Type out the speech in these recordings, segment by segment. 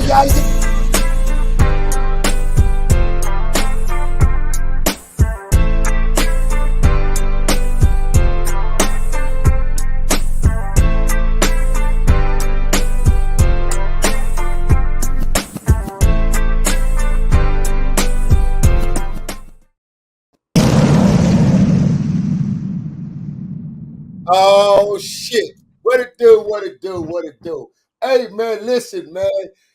yeah. Oh shit. What it do? What it do? What it do? Hey man, listen, man.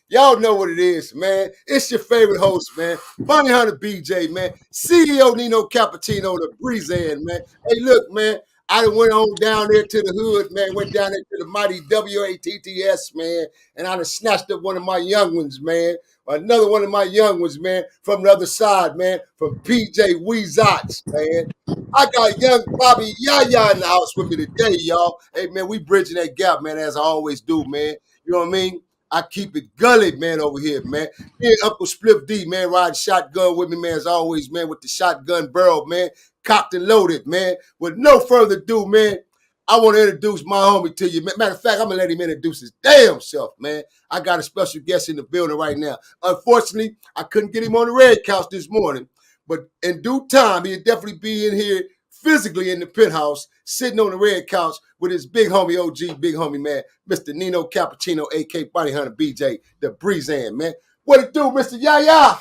Y'all know what it is, man. It's your favorite host, man. Bounty Hunter BJ, man. CEO Nino Cappuccino, the Breezan, man. Hey, look, man. I done went on down there to the hood, man. Went down there to the mighty WATTS, man. And I done snatched up one of my young ones, man. Another one of my young ones, man. From the other side, man. From PJ Weezots, man. I got young Bobby Yaya in the house with me today, y'all. Hey, man, we bridging that gap, man, as I always do, man. You know what I mean? I keep it gully, man, over here, man. Me and Uncle Spliff D, man, riding shotgun with me, man, as always, man, with the shotgun barrel, man, cocked and loaded, man. With no further ado, man, I want to introduce my homie to you. Matter of fact, I'm going to let him introduce his damn self, man. I got a special guest in the building right now. Unfortunately, I couldn't get him on the red couch this morning. But in due time, he'll definitely be in here physically in the penthouse, sitting on the red couch with his big homie, OG, big homie, man, Mr. Nino Cappuccino, a.k.a. Bounty Hunter BJ, the Breezan, man. What it do, Mr. Yaya?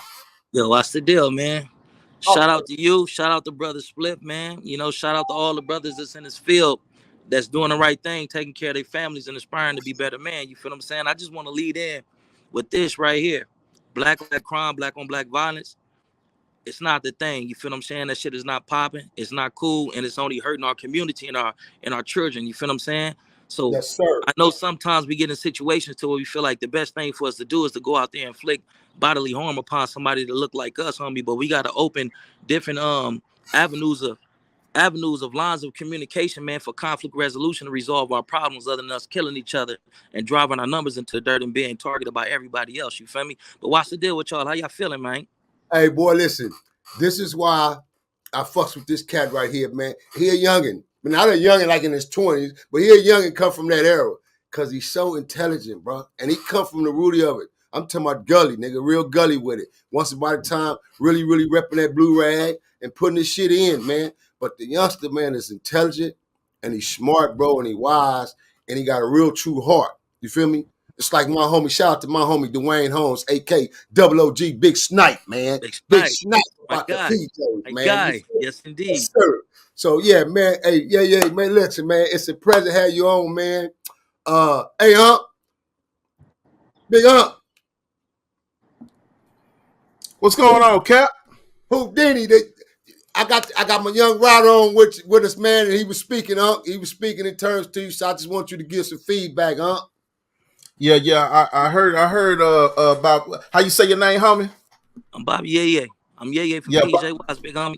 Yo, what's the deal, man? Shout out to you. Shout out to Brother Split, man. You know, shout out to all the brothers that's in this field that's doing the right thing, taking care of their families and aspiring to be better, man. You feel what I'm saying? I just want to lead in with this right here. Black on black crime, black on black violence. It's not the thing. You feel what I'm saying? That shit is not popping. It's not cool, and it's only hurting our community and our children. You feel what I'm saying? So yes, sir. I know sometimes we get in situations to where we feel like the best thing for us to do is to go out there and inflict bodily harm upon somebody that look like us, homie. But we got to open different avenues of lines of communication, man, for conflict resolution to resolve our problems, other than us killing each other and driving our numbers into the dirt and being targeted by everybody else. You feel me? But what's the deal with y'all? How y'all feeling, man? Hey, boy, listen. This is why I fucks with this cat right here, man. He a youngin'. Not a youngin' like in his 20s, but he a youngin' come from that era. Because he's so intelligent, bro. And he come from the rooty of it. I'm talking about gully, nigga, real gully with it. Once upon a time, really, really repping that blue rag and putting this shit in, man. But the youngster, man, is intelligent and he's smart, bro, and he wise, and he got a real true heart. You feel me? It's like my homie, shout out to my homie, Dwayne Holmes, a.k.a. Double OG, Big Snipe, man. Big Snipe about the PJ, man. Guy. Yes, indeed. Yes, sir. So, yeah, man. Hey, yeah, man. Listen, man. It's a pleasure to have you on, man. Hey, Big What's going on, Cap? Houdini, I got my young rider on with us, man, and he was speaking, He was speaking in terms to you, so I just want you to give some feedback, Yeah. I heard about how you say your name, homie. I'm Bobby Yeye. I'm Yeye from PJ Wise, big homie.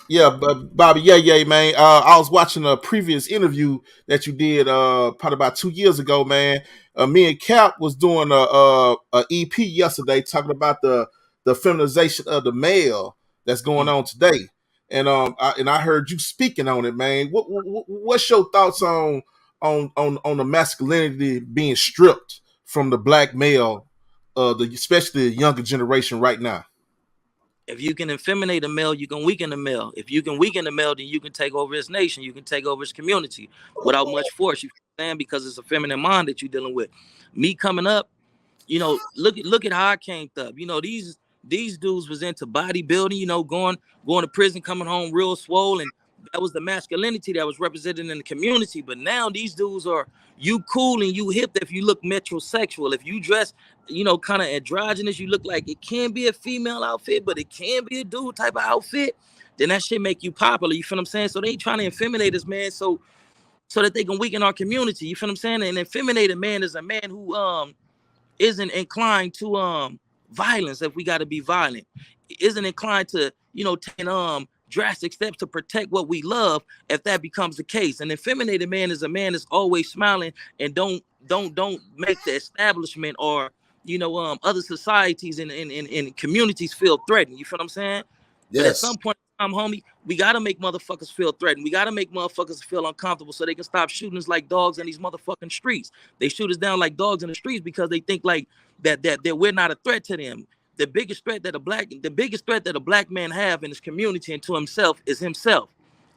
Yeah, Bobby Yeye, man. I was watching a previous interview that you did probably about 2 years ago, man. Me and Cap was doing a EP yesterday talking about the feminization of the male that's going on today, and I heard you speaking on it, man. What's your thoughts on the masculinity being stripped from the black male, especially the younger generation right now? If you can effeminate a male, you can weaken the male. If you can weaken the male, then you can take over his nation. You can take over his community without much force. You understand? Because it's a feminine mind that you're dealing with. Me coming up, you know, look at how I came up. You know, these dudes was into bodybuilding, you know, going to prison, coming home real swole, and that was the masculinity that was represented in the community. But now these dudes are, you cool and you hip if you look metrosexual. If you dress, you know, kind of androgynous, you look like it can be a female outfit, but it can be a dude type of outfit, then that shit make you popular. You feel what I'm saying? So they trying to effeminate us, man, so that they can weaken our community. You feel what I'm saying? And effeminated man is a man who isn't inclined to violence if we got to be violent, isn't inclined to, you know, take drastic steps to protect what we love if that becomes the case. An effeminated man is a man that's always smiling and don't make the establishment or, you know, other societies and communities feel threatened. You feel what I'm saying? Yes. But at some point in time, homie, we gotta make motherfuckers feel threatened. We gotta make motherfuckers feel uncomfortable so they can stop shooting us like dogs in these motherfucking streets. They shoot us down like dogs in the streets because they think like that we're not a threat to them. The biggest threat that a black man have in his community and to himself is himself.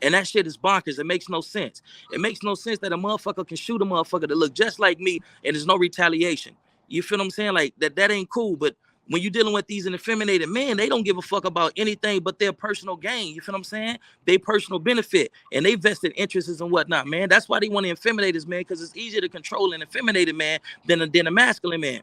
And that shit is bonkers. It makes no sense. It makes no sense that a motherfucker can shoot a motherfucker that look just like me and there's no retaliation. You feel what I'm saying? Like that ain't cool. But when you're dealing with these effeminated men, they don't give a fuck about anything but their personal gain. You feel what I'm saying? They personal benefit and they vested interests and whatnot, man. That's why they want to effeminate this man, because it's easier to control an effeminated man than a masculine man.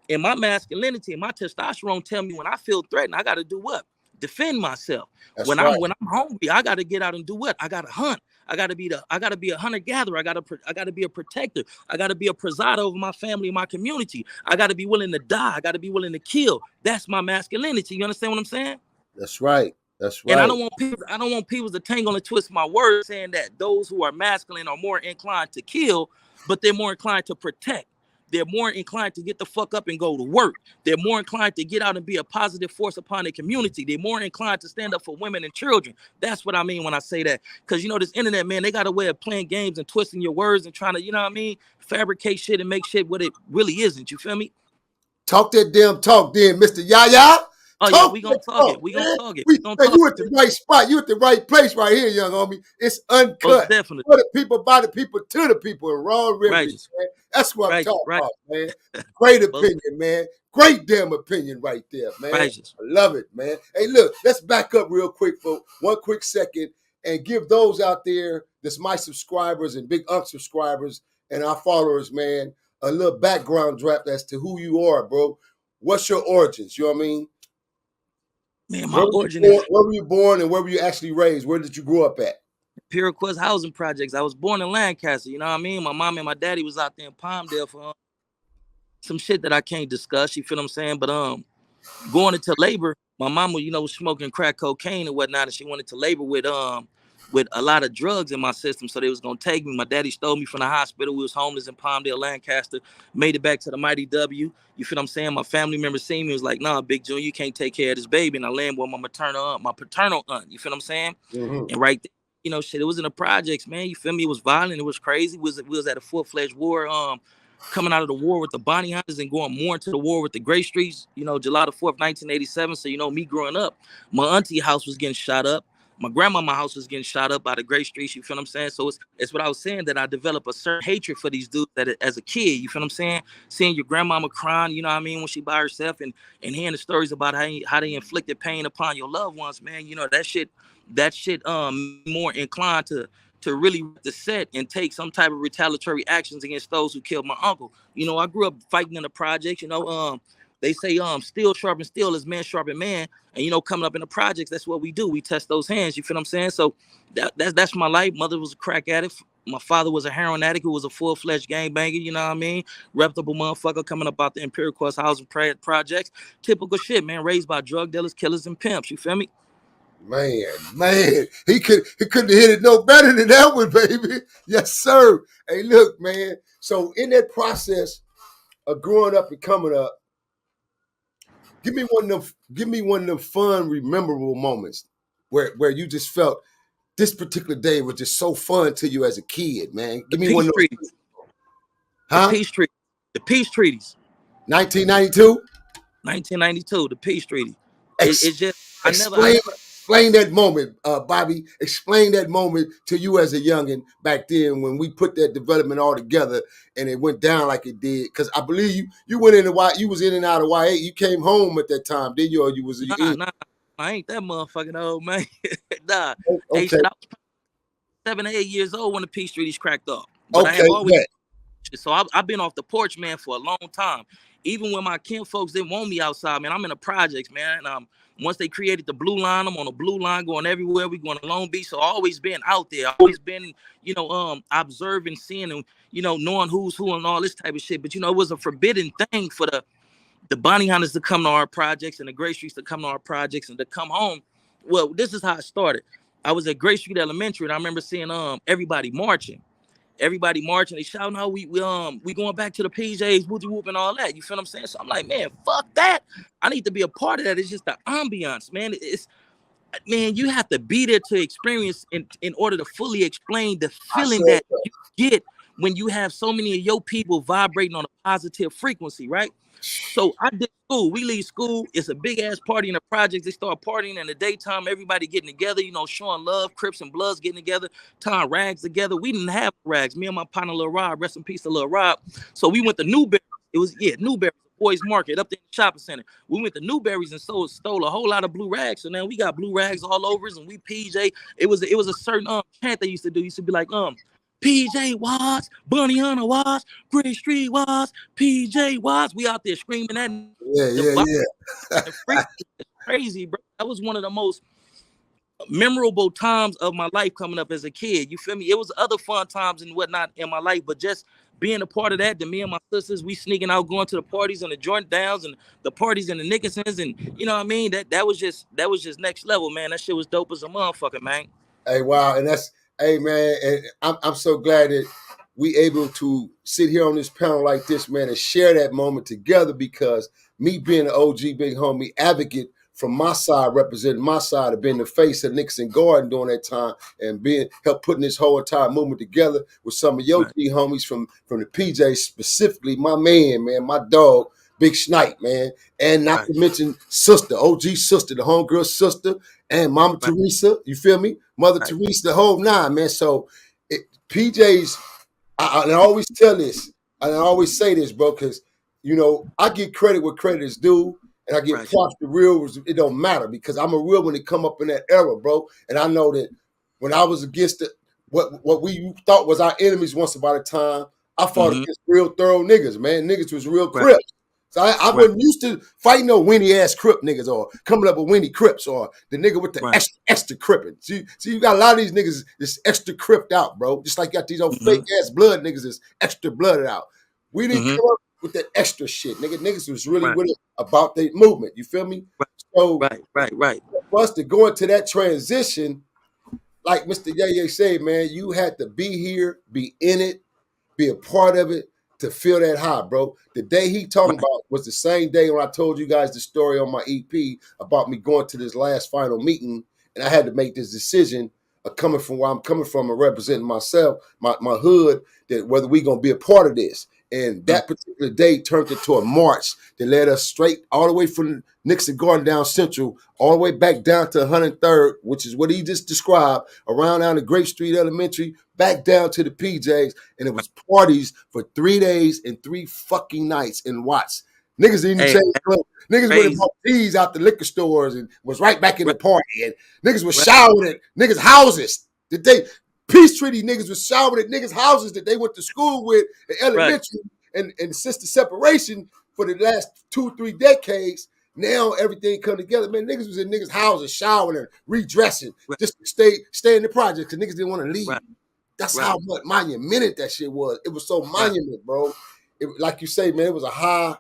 And my masculinity and my testosterone tell me when I feel threatened, I got to do what? Defend myself. That's when right. I'm hungry, I got to get out and do what? I got to hunt. I got to be a hunter gatherer. I got to be a protector. I got to be a presider over my family and my community. I got to be willing to die. I got to be willing to kill. That's my masculinity. You understand what I'm saying? That's right. That's right. And I don't want people to tangle and twist my words saying that those who are masculine are more inclined to kill, but they're more inclined to protect. They're more inclined to get the fuck up and go to work. They're more inclined to get out and be a positive force upon their community. They're more inclined to stand up for women and children. That's what I mean when I say that. Because, this internet, man, they got a way of playing games and twisting your words and trying to, fabricate shit and make shit what it really isn't. You feel me? Talk that damn talk then, Mr. Yaya. Oh, yeah, we gonna talk it. We gonna talk it. You at the right spot. You at the right place right here, young homie. It's uncut. Most definitely. For the people, by the people, to the people in raw remedies, man. That's what I'm talking about, man. Great opinion, man. Great damn opinion right there, man. I love it, man. Hey, look, let's back up real quick for 1 quick second and give those out there that's my subscribers and Big Unk subscribers and our followers, man, a little background draft as to who you are, bro. What's your origins? You know what I mean? Man, my origin is... Where were you born and where were you actually raised? Where did you grow up at? Pure housing projects. I was born in Lancaster, you know what I mean? My mom and my daddy was out there in Palmdale for some shit that I can't discuss, you feel what I'm saying? But going into labor, my mama, was smoking crack cocaine and whatnot, and she went into labor with a lot of drugs in my system, so they was gonna take me. My daddy stole me from the hospital. We was homeless in Palmdale, Lancaster. Made it back to the Mighty W. You feel what I'm saying? My family members seen me, was like, "Nah, Big Junior, you can't take care of this baby." And I landed with my paternal aunt. You feel what I'm saying? Mm-hmm. And right there, shit, it was in the projects, man. You feel me? It was violent. It was crazy. We was at a full-fledged war. Coming out of the war with the bounty hunters and going more into the war with the Gray Streets. July the 4th, 1987. So me growing up, my auntie house was getting shot up. My grandmama house was getting shot up by the Gray Streets, you feel what I'm saying? So it's what I was saying, that I developed a certain hatred for these dudes that as a kid, you feel what I'm saying? Seeing your grandmama crying, when she by herself and hearing the stories about how they inflicted pain upon your loved ones, man, that shit more inclined to really the set and take some type of retaliatory actions against those who killed my uncle. I grew up fighting in the projects, they say steel sharpen steel is man sharpen man. And coming up in the projects, that's what we do. We test those hands. You feel what I'm saying? So that's my life. Mother was a crack addict. My father was a heroin addict who was a full-fledged gangbanger, you know what I mean? Reputable motherfucker coming up out the Imperial Course housing projects. Typical shit, man. Raised by drug dealers, killers, and pimps. You feel me? Man, he couldn't have hit it no better than that one, baby. Yes, sir. Hey, look, man. So in that process of growing up and coming up, give me one of them fun, memorable moments where you just felt this particular day was just so fun to you as a kid, man. Give me one of those. Huh? The peace treaties. 1992? 1992, the peace treaty. Explain that moment, Bobby. Explain that moment to you as a youngin' back then when we put that development all together and it went down like it did. Because I believe you went into you was in and out of YA. You came home at that time, didn't you? Or you was Nah, I ain't that motherfucking old, man. Nah. Okay. Hey, shit, I was 7 or 8 years old when the peace treaties cracked off. But okay. So I've been off the porch, man, for a long time. Even when my kin folks didn't want me outside, man, I'm in the projects, man. Once they created the blue line, I'm on the blue line going everywhere. We going to Long Beach. So always been out there. Always been, observing, seeing, and, knowing who's who and all this type of shit. But, it was a forbidden thing for the bounty hunters to come to our projects and the Gray Streets to come to our projects and to come home. Well, this is how it started. I was at Gray Street Elementary, and I remember seeing everybody marching. They shouting how we going back to the PJs, whoopty whoop and all that. You feel what I'm saying? So I'm like, man, fuck that. I need to be a part of that. It's just the ambiance, man. man, you have to be there to experience in order to fully explain the I feeling said that you get when you have so many of your people vibrating on a positive frequency, right? So I did school. We leave school. It's a big ass party in the projects. They start partying in the daytime. Everybody getting together, you know, showing love. Crips and Bloods getting together, tying rags together. We didn't have rags. Me and my partner Lil Rob, rest in peace to Lil Rob. So we went to Newberry. It was Newberry, Boys Market up there in the shopping center. We went to Newberry's and stole a whole lot of blue rags. So now we got blue rags all over us, and we PJ. It was a certain chant they used to do. It used to be like PJ Watts, Bunny Hunter Watts, Gray Street Watts, PJ Watts. We out there screaming that. The vibe and the freak is crazy, bro. That was one of the most memorable times of my life coming up as a kid. You feel me? It was other fun times and whatnot in my life, but just being a part of that, me and my sisters, we sneaking out, going to the parties and the joint downs and the parties and the Nickersons, and you know what I mean? That was just next level, man. That shit was dope as a motherfucker, man. Hey, wow, and that's hey man, and I'm so glad that we able to sit here on this panel like this, man, and share that moment together because me being an OG big homie advocate from my side, representing my side of being the face of Nixon Garden during that time and being help putting this whole entire movement together with some of your G homies from the PJ, specifically my man, my dog, Big Snipe, man. And not to mention sister, OG sister, the homegirl sister, and Mama Teresa, you feel me? Mother Teresa, the whole nine, man. So PJ's, I always tell this, and I always say this, bro, because, you know, I get credit where credit is due, and I get props to real. It don't matter because I'm a real when it come up in that era, bro. And I know that when I was against it, what we thought was our enemies once upon a time, I fought against real thorough niggas, man. Niggas was real Crips. So I wasn't used to fighting no Winnie ass Crip niggas or coming up with Winnie Crips or the nigga with the extra cripping. See, you got a lot of these niggas that's extra cripped out, bro. Just like you got these old fake ass blood niggas that's extra blooded out. We didn't come up with that extra shit, nigga. Niggas was really with it about the movement. You feel me? So for us to go into that transition, like Mr. Ye said, man, you had to be here, be in it, be a part of it, to feel that high, bro. The day he talking about was the same day when I told you guys the story on my EP about me going to this last final meeting, and I had to make this decision of coming from where I'm coming from and representing myself, my hood, that whether we gonna be a part of this. And that particular day turned into a march that led us straight all the way from Nixon Garden down Central, all the way back down to 103rd, which is what he just described, around down to Grape Street Elementary, back down to the PJs, and it was parties for 3 days and 3 fucking nights in Watts. Niggas didn't change clothes. Niggas went and bought teas out the liquor stores and was right back in the party. And niggas was showering at niggas' houses. Peace treaty niggas was showering at niggas' houses that they went to school with in elementary. And since the separation for the last 2-3 decades, now everything come together. Man, niggas was in niggas' houses showering and redressing just to stay in the project because niggas didn't want to leave. That's how much monumental that shit was. It was so monumental, bro. It, like you say, man, it was a high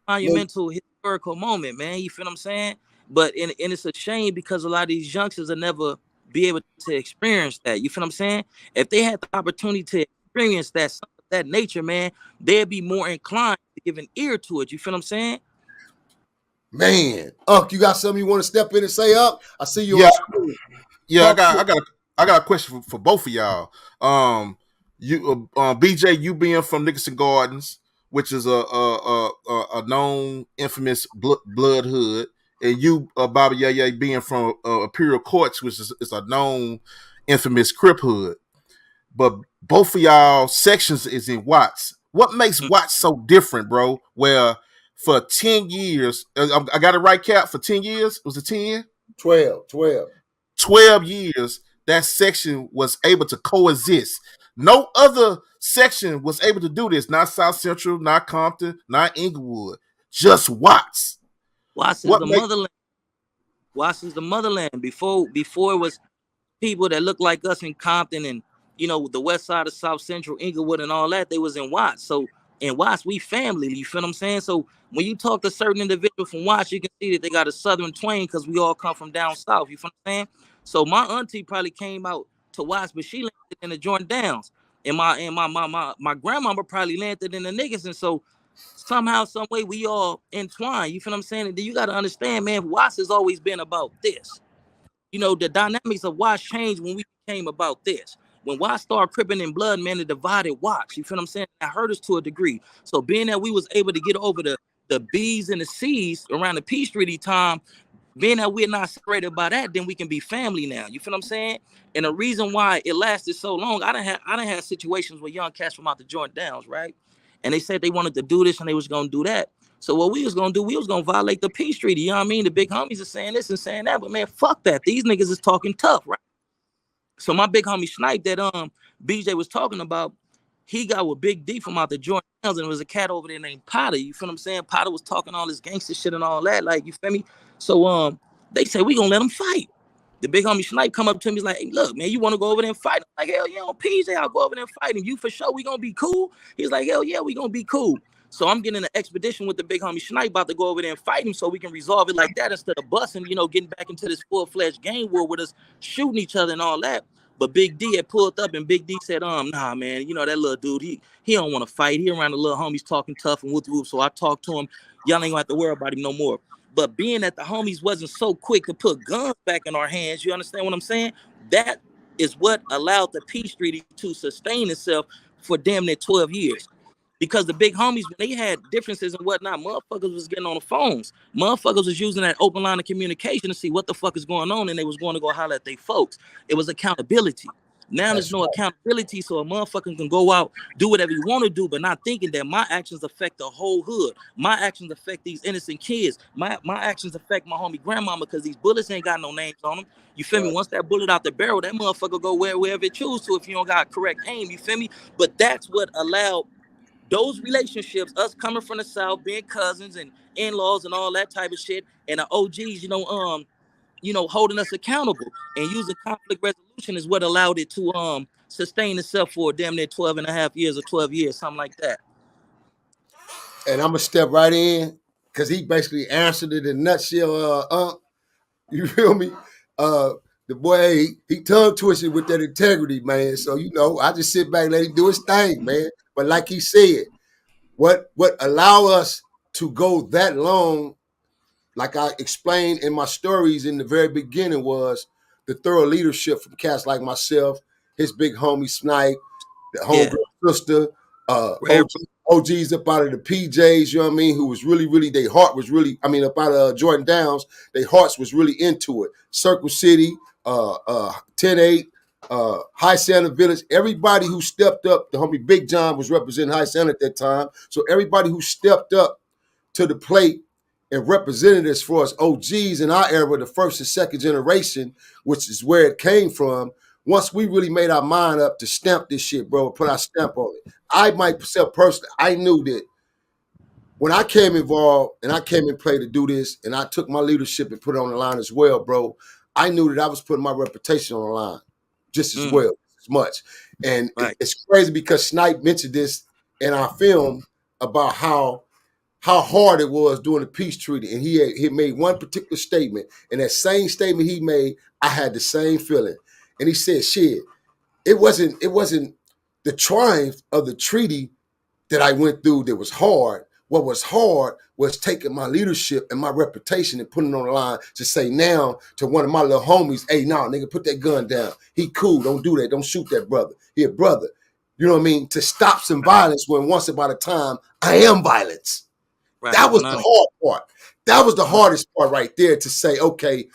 monumental historical moment, man. You feel what I'm saying? But and it's a shame because a lot of these youngsters will never be able to experience that. You feel what I'm saying? If they had the opportunity to experience that nature, man, they'd be more inclined to give an ear to it. You feel what I'm saying? Man, you got something you want to step in and say up? I see you. I got a question for both of y'all. BJ, you being from Nickerson Gardens, which is a known infamous blood hood, and you, Bobby Yeye, being from Imperial Courts, which is a known infamous Crip hood. But both of y'all sections is in Watts. What makes Watts so different, bro? Where for 10 years, I got it right, Cap, for 10 years? Was it 10? 12. 12 years, that section was able to coexist. No other section was able to do this. Not South Central, not Compton, not Inglewood. Just Watts. Watts is the motherland. Watts is the motherland. Before it was people that looked like us in Compton and, you know, the west side of South Central, Inglewood and all that, they was in Watts. So in Watts, we family. You feel what I'm saying? So when you talk to certain individuals from Watts, you can see that they got a southern twang because we all come from down south. You feel what I'm saying? So my auntie probably came out to Watts, but she landed in the Jordan Downs. And my grandmama probably landed in the niggas. And so somehow, some way, we all entwined. You feel what I'm saying? And then you got to understand, man, Watts has always been about this. you know, the dynamics of Watch changed when we came about this. When Watch started cripping in blood, man, it divided Watch. You feel what I'm saying? That hurt us to a degree. So being that we was able to get over the B's and the C's around the Peace Treaty time, being that we're not separated by that, then we can be family now. You feel what I'm saying? And the reason why it lasted so long, I done had situations where young cats from out the joint downs, right? And they said they wanted to do this and they was gonna do that. So what we was gonna do, we was gonna violate the peace treaty. You know what I mean? The big homies are saying this and saying that, but man, fuck that. These niggas is talking tough, right? So my big homie Snipe that BJ was talking about, he got with Big D from out the joint and there was a cat over there named Potter. You feel what I'm saying? Potter was talking all this gangster shit and all that. Like, you feel me? So they said we gonna let him fight. The big homie Snipe come up to me, he's like, hey, look, man, you want to go over there and fight? I'm like, hell yeah, on PJ, I'll go over there and fight him. You for sure we gonna be cool? He's like, hell yeah, we gonna be cool. So I'm getting an expedition with the big homie Snipe about to go over there and fight him so we can resolve it like that instead of busting, you know, getting back into this full-fledged gang war with us shooting each other and all that. But Big D had pulled up and Big D said, nah, man, you know, that little dude, he don't want to fight. He around the little homies talking tough and whoop. So I talked to him. Y'all ain't gonna have to worry about him no more. But being that the homies wasn't so quick to put guns back in our hands, you understand what I'm saying? That is what allowed the peace treaty to sustain itself for damn near 12 years. Because the big homies, when they had differences and whatnot, motherfuckers was getting on the phones. Motherfuckers was using that open line of communication to see what the fuck is going on, and they was going to go holler at they folks. It was accountability. Now there's no accountability, so a motherfucker can go out, do whatever you want to do, but not thinking that my actions affect the whole hood. My actions affect these innocent kids. My actions affect my homie grandmama because these bullets ain't got no names on them. You feel me? Once that bullet out the barrel, that motherfucker go wherever it choose to if you don't got correct aim. You feel me? But that's what allowed those relationships, us coming from the South, being cousins and in-laws and all that type of shit, and the OGs, holding us accountable and using conflict resolution is what allowed it to sustain itself for damn near 12 and a half years or 12 years, something like that. And I'm gonna step right in because he basically answered it in a nutshell. You feel me? The boy, he tongue twisted with that integrity, man. So, I just sit back and let him do his thing, man. But like he said, what allow us to go that long, like I explained in my stories in the very beginning, was the thorough leadership from cats like myself, his big homie Snipe, the homegirl sister, OGs up out of the PJs, you know what I mean, who was really, their heart was really, up out of Jordan Downs, their hearts was really into it. Circle City, 10-8, High Santa Village, everybody who stepped up, the homie Big John was representing High Santa at that time, so everybody who stepped up to the plate and represented us for us OGs in our era, the first and second generation, which is where it came from. Once we really made our mind up to stamp this shit, bro, put our stamp on it. I myself personally, I knew that when I came involved and I came in play to do this and I took my leadership and put it on the line as well, bro, I knew that I was putting my reputation on the line just as well, as much. And it's crazy because Snipe mentioned this in our film about how hard it was during the peace treaty. And he made one particular statement. And that same statement he made, I had the same feeling. And he said, shit, it wasn't the triumph of the treaty that I went through that was hard. What was hard was taking my leadership and my reputation and putting it on the line to say now to one of my little homies, hey, nah, nigga, put that gun down. He cool, don't do that, don't shoot that brother. He a brother. You know what I mean? To stop some violence when once upon a time, I am violence. Right. That was the hard part. That was the hardest part right there to say, okay,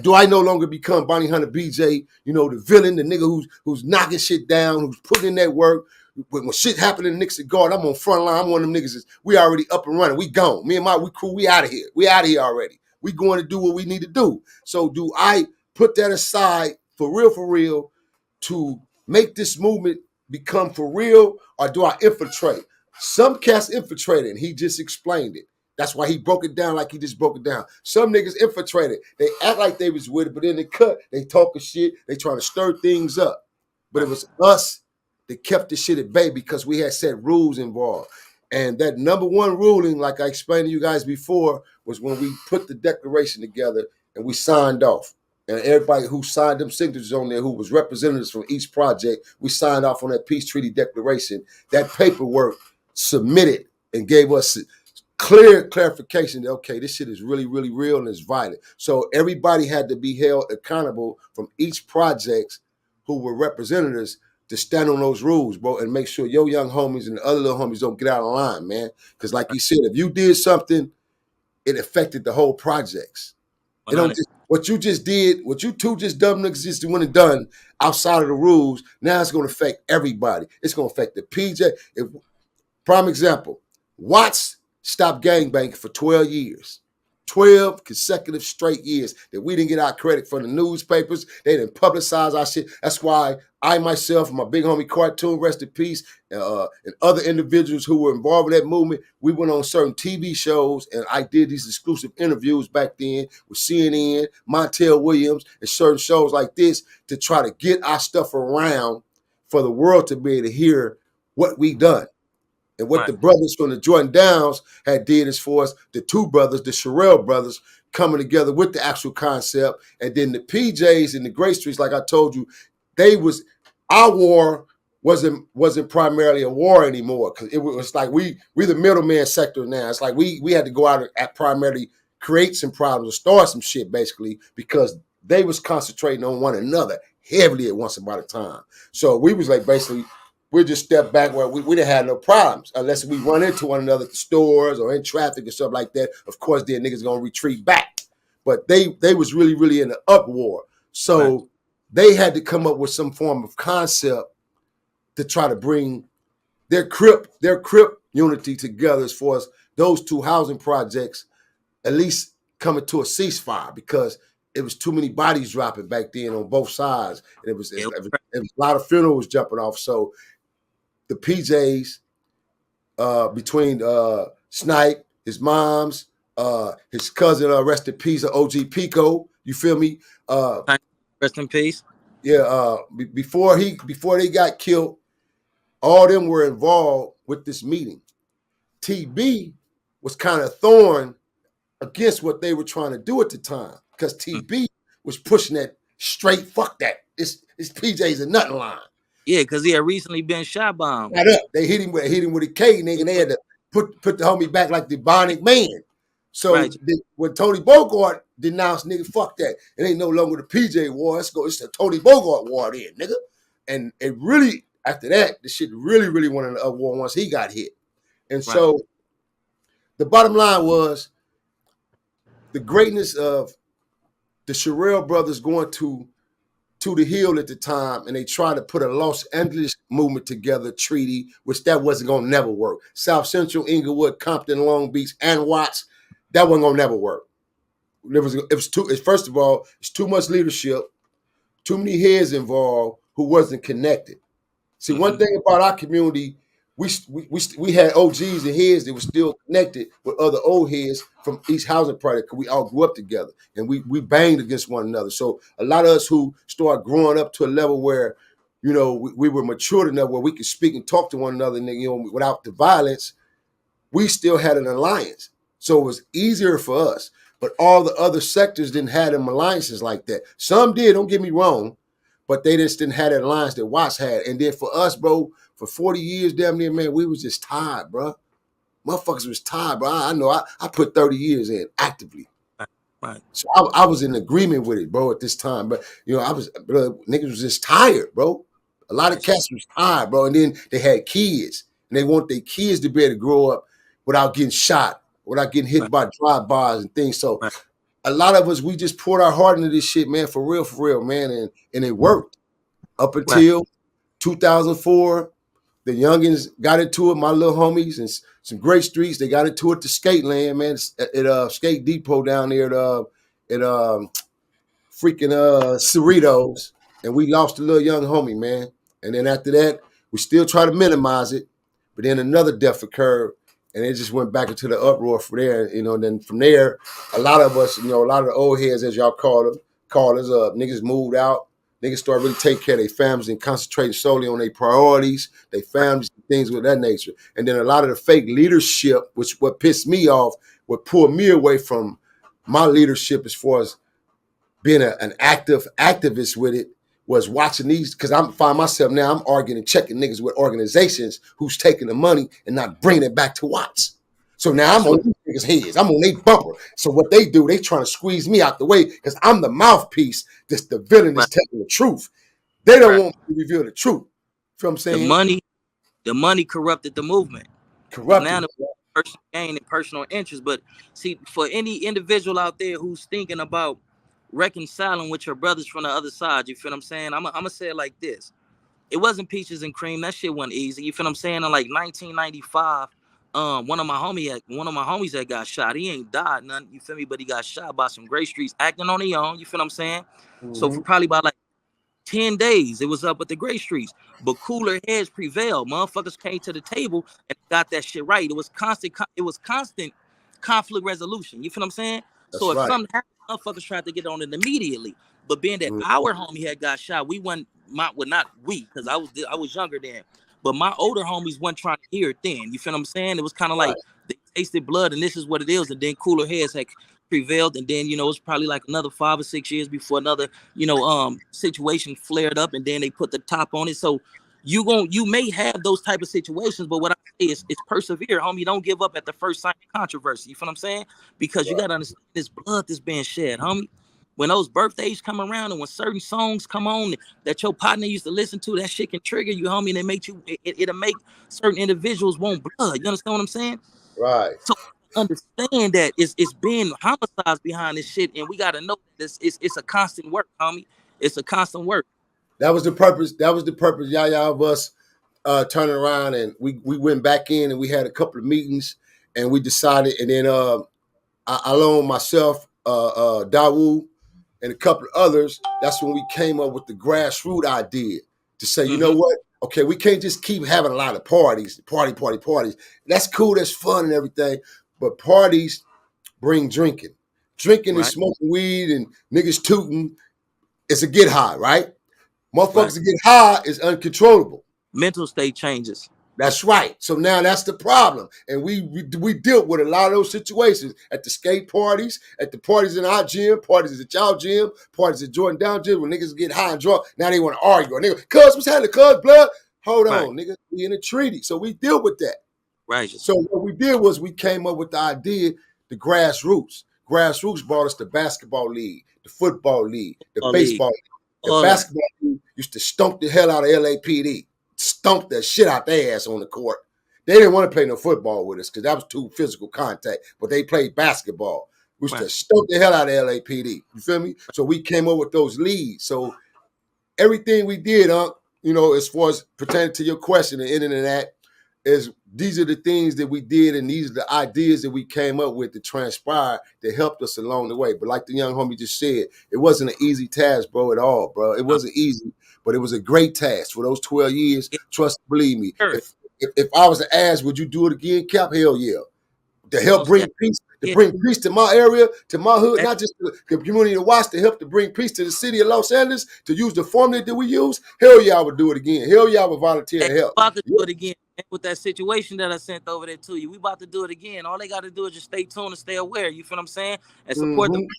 do I no longer become Bonnie Hunter BJ, the villain, the nigga who's knocking shit down, who's putting in that work. When shit happened in Nixon Guard, I'm on front line. I'm one of them niggas. We already up and running. We gone. Me and we crew, we out of here. We out of here already. We going to do what we need to do. So do I put that aside for real, to make this movement become for real, or do I infiltrate? Some cats infiltrated, and he just explained it. That's why he broke it down like he just broke it down. Some niggas infiltrated. They act like they was with it, but then they cut. They talking shit. They trying to stir things up. But it was us that kept the shit at bay because we had set rules involved. And that number one ruling, like I explained to you guys before, was when we put the declaration together and we signed off. And everybody who signed them signatures on there, who was representatives from each project, we signed off on that peace treaty declaration. That paperwork submitted and gave us clear clarification that, okay, this shit is really, really real and it's violent. So everybody had to be held accountable from each project who were representatives to stand on those rules, bro, and make sure your young homies and the other little homies don't get out of line, man. Because like you said, if you did something, it affected the whole projects. It don't just, what you just did, what you two just dumb niggas just went and done outside of the rules, now it's going to affect everybody. It's going to affect the PJ. If, prime example, Watts stopped gangbanging for 12 years. 12 consecutive straight years that we didn't get our credit from the newspapers. They didn't publicize our shit. That's why I myself, my big homie Cartoon, rest in peace, and other individuals who were involved in that movement, we went on certain TV shows and I did these exclusive interviews back then with CNN, Montel Williams, and certain shows like this to try to get our stuff around for the world to be able to hear what we done. And what the brothers from the Jordan Downs had did as far as the two brothers, the Sherrill brothers, coming together with the actual concept. And then the PJs and the Grassroots, like I told you, our war wasn't primarily a war anymore. Because it was like we the middleman sector now. It's like we had to go out and primarily create some problems or start some shit, basically, because they was concentrating on one another heavily at once upon a time. So we was like basically, we just step back where we didn't have no problems unless we run into one another at the stores or in traffic or stuff like that. Of course, then niggas gonna retreat back. But they was really, really in the uproar. So they had to come up with some form of concept to try to bring their crip unity together as far as those two housing projects at least coming to a ceasefire, because it was too many bodies dropping back then on both sides. And it was a lot of funerals jumping off. So the PJs between Snipe, his mom's, his cousin, rest in peace, OG Pico. You feel me? Rest in peace. Yeah. Before they got killed, all them were involved with this meeting. TB was kind of thorn against what they were trying to do at the time, because TB was pushing that straight fuck that. It's PJ's a nothing line. Yeah, because he had recently been shot by him. Right up. They hit him with a K, nigga, and they had to put the homie back like the Bionic Man. So when Tony Bogart denounced, nigga, fuck that. It ain't no longer the PJ war. It's the Tony Bogart war then, nigga. And it really, after that, the shit really, really went into a war once he got hit. And so the bottom line was the greatness of the Sherrill brothers going to the Hill at the time, and they tried to put a Los Angeles movement together, treaty, which that wasn't gonna never work. South Central, Inglewood, Compton, Long Beach, and Watts, that wasn't gonna never work. First of all, it's too much leadership, too many heads involved who wasn't connected. See, one thing about our community, we had OGs and heads that were still connected with other old heads from each housing project, because we all grew up together and we banged against one another. So a lot of us who started growing up to a level where, you know, we were matured enough where we could speak and talk to one another, and, you know, without the violence, we still had an alliance. So it was easier for us. But all the other sectors didn't have them alliances like that. Some did, don't get me wrong, but they just didn't have that alliance that Watts had. And then for us, bro, for 40 years, damn near, man, we was just tired, bro. Motherfuckers was tired, bro. I know I put 30 years in actively. Right. So I was in agreement with it, bro, at this time. But, you know, niggas was just tired, bro. A lot of cats was tired, bro. And then they had kids. And they want their kids to be able to grow up without getting shot, without getting hit by drive-bys and things. So a lot of us, we just poured our heart into this shit, man, for real, man. And it worked up until 2004. The youngins got into it, my little homies, and some great streets. They got into it to Skate Land, man, at Skate Depot down there at freaking Cerritos. And we lost a little young homie, man. And then after that, we still try to minimize it. But then another death occurred, and it just went back into the uproar from there. You know, and then from there, a lot of us, you know, a lot of the old heads, as y'all call us, niggas moved out. Niggas started really taking care of their families and concentrating solely on their priorities, their families, things of that nature. And then a lot of the fake leadership, which what pissed me off, what pulled me away from my leadership as far as being an activist with it, was watching these, because I find myself now, I'm arguing and checking niggas with organizations who's taking the money and not bringing it back to Watts. So now That's I'm on these niggas' heads. I'm on their bumper. So what they do, they trying to squeeze me out the way because I'm the mouthpiece. This the villain is right. telling the truth. They don't Right. want me to reveal the truth. You know what I'm The saying? money, the money corrupted the movement. Because now Corrupted. the personal gain and personal interest. But see, for any individual out there who's thinking about reconciling with your brothers from the other side, you feel what I'm saying? I'm gonna say it like this. It wasn't peaches and cream. That shit wasn't easy. You feel what I'm saying? In like 1995, one of my homies that got shot. He ain't died none. You feel me? But he got shot by some gray streets acting on their own. You feel what I'm saying? So Mm-hmm. for probably about like 10 days, it was up at the gray streets. But cooler heads prevailed. Motherfuckers came to the table and got that shit right. It was constant conflict resolution. You feel what I'm saying? That's So if right. something happened, motherfuckers tried to get on it immediately. But being that Mm-hmm. our homie had got shot, we wasn't not we, because I was younger then. But my older homies wasn't trying to hear it then. You feel what I'm saying? It was kind of Right. like they tasted blood and this is what it is. And then cooler heads had prevailed. And then, it's probably like another 5 or 6 years before another situation flared up, and then they put the top on it. So you may have those type of situations, but what I say is persevere, homie. Don't give up at the first sign of controversy. You feel what I'm saying? Because you Right. gotta understand this blood that's being shed, homie. When those birthdays come around and when certain songs come on that your partner used to listen to, that shit can trigger you, homie, and it'll make certain individuals want blood. You understand what I'm saying? Right. So understand that it's being homicides behind this shit, and we gotta know that it's a constant work, homie. It's a constant work. That was the purpose. That was the purpose, Yaya, of us turning around, and we went back in and we had a couple of meetings, and we decided, and then I alone myself, Dawu, and a couple of others. That's when we came up with the grassroots idea to say, you know Mm-hmm. what? Okay, we can't just keep having a lot of parties, parties. That's cool, that's fun and everything, but parties bring drinking. Drinking and Right, smoking weed and niggas tooting. It's a get high, right? right. Motherfuckers that get high is uncontrollable. Mental state changes. That's right. So now that's the problem, and we dealt with a lot of those situations at the skate parties, at the parties in our gym, parties at y'all gym, parties at Jordan Down gym. When niggas get high and drunk, now they want to argue. Nigga, cuz what's happening? Cuz blood. Hold Right, on, nigga. We in a treaty, so we deal with that. righteous. So what we did was we came up with the idea, the grassroots. Grassroots brought us the basketball league, the football league, the All league, baseball league. The all that. basketball league used to stomp the hell out of LAPD, stomp the shit out their ass on the court. They didn't want to play no football with us because that was too physical contact, but they played basketball. We used Right, to stomp the hell out of LAPD. You feel me? So we came up with those leagues. So everything we did, as far as pertaining to your question and ending in that, is these are the things that we did and these are the ideas that we came up with to transpire that helped us along the way. But like the young homie just said, it wasn't an easy task, bro, at all, bro. It wasn't easy, but it was a great task for those 12 years. yeah, Trust, believe me. sure. If I was to ask, would you do it again, Cap? Hell yeah. To help Most bring definitely. peace, to Yeah, bring peace to my area, to my hood, and, not just the community of Watts, to help to bring peace to the city of Los Angeles, to use the formula that we use. Hell yeah, I would do it again. Hell yeah, I would volunteer and to help. we about to Yeah. do it again. And with that situation that I sent over there to you, we about to do it again. All they got to do is just stay tuned and stay aware. You feel what I'm saying? And support the. Mm-hmm. You know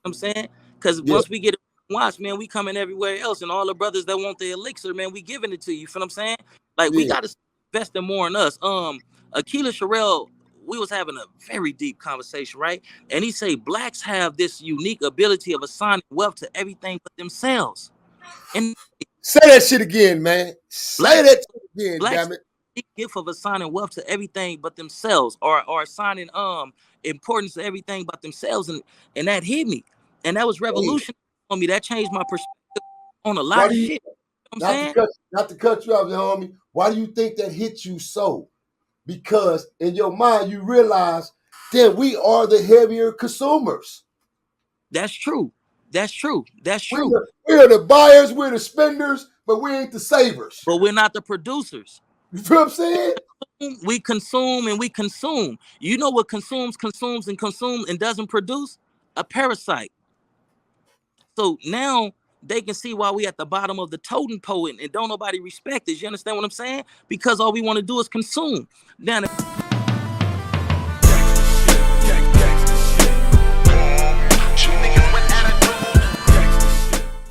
what I'm saying, because Yeah. once we get it watch, man, we coming everywhere else, and all the brothers that want the elixir, man, we giving it to you. You feel what I'm saying? Like we Yeah. got to invest in more in us. Akila Sherelle, we was having a very deep conversation, right? And he say blacks have this unique ability of assigning wealth to everything but themselves. And Say that shit again, man. Say black that shit again, blacks damn it. have the gift of assigning wealth to everything but themselves, or assigning importance to everything but themselves, and that hit me, and that was Hey, revolutionary for me. That changed my perspective on a lot why of do you shit. You know what I'm not to saying? cut you off, your homie? Why do you think that hit you so? Because in your mind you realize that we are the heavier consumers. That's true. That's true. That's We're true. the, we're the buyers, we're the spenders, but we ain't the savers. But we're not the producers. You feel what I'm saying? We consume and we consume. You know what consumes and doesn't produce? A parasite. So now they can see why we at the bottom of the totem pole, and don't nobody respect us. You understand what I'm saying? Because all we want to do is consume. Now